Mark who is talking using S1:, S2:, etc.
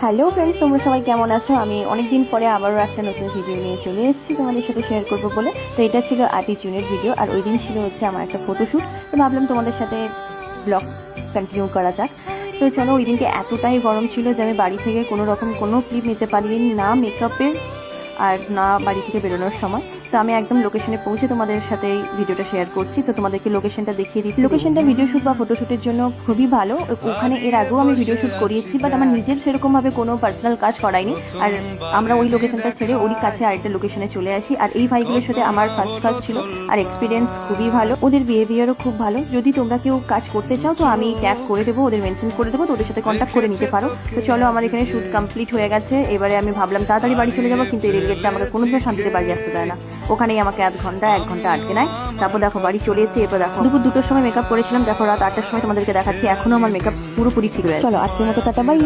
S1: Hello friends, তোমরা সবাই কেমন আছো? আমি অনেকদিন পরে আবারও একটা নতুন ভিডিও নিয়ে চলে এসেছি তোমাদের সাথে শেয়ার করবো বলে। তো এটা ছিল আর্টিচিউনের ভিডিও, আর ওই দিন ছিল হচ্ছে আমার একটা ফটোশ্যুট। তো ভাবলাম তোমাদের সাথে ব্লগ কন্টিনিউ করা যাক। তো চলো, ওই দিনকে এতটাই গরম ছিল যে আমি বাড়ি থেকে কোনো রকম কোনো ক্লিপ নিতে পারিনি, না মেকআপের আর না বাড়ি থেকে বেরোনোর সময়। তো আমি একদম লোকেশনে পৌঁছে তোমাদের সাথে এই ভিডিওটা শেয়ার করছি। তো তোমাদেরকে লোকেশনটা দেখিয়ে দিচ্ছি। লোকেশনটা ভিডিও শ্যুট বা ফটোশ্যুটের জন্য খুবই ভালো। ওখানে এর আগেও আমি ভিডিও শ্যুট করিয়েছি, বাট আমার নিজের সেরকমভাবে কোনো পার্সোনাল কাজ করাইনি। আর আমরা ওই লোকেশনটা ছেড়ে ওরই কাছে আরেকটা লোকেশনে চলে আসি। আর এই ভাইগুলোর সাথে আমার ফার্স্ট কাজ ছিল, আর এক্সপিরিয়েন্স খুবই ভালো, ওদের বিহেভিয়ারও খুব ভালো। যদি তোমরা কেউ কাজ করতে চাও তো আমি ট্যাগ করে দেবো, ওদের মেনশন করে দেবো, তো ওদের সাথে কন্ট্যাক্ট করে নিতে পারো। তো চলো, আমার এখানে শ্যুট কমপ্লিট হয়ে গেছে। এবারে আমি ভাবলাম তাড়াতাড়ি বাড়ি চলে যাবো, কিন্তু এই রেলগেটটা আমাকে কোনোদিনও শান্তিতে বাড়ি আসতে দেয় না। ওখানেই আমাকে এক ঘন্টা আটকে নেয়। তারপর দেখো বাড়ি চলে এসেছি। এরপর দেখো দুপুর 2টোর সময় মেকআপ করেছিলাম, দেখো রাত 8টার সময় তোমাদেরকে দেখাচ্ছি, এখনো আমার মেকআপ পুরোপুরি ঠিক রয়েছে। চলো, আজকের মতো টাটা, বাই।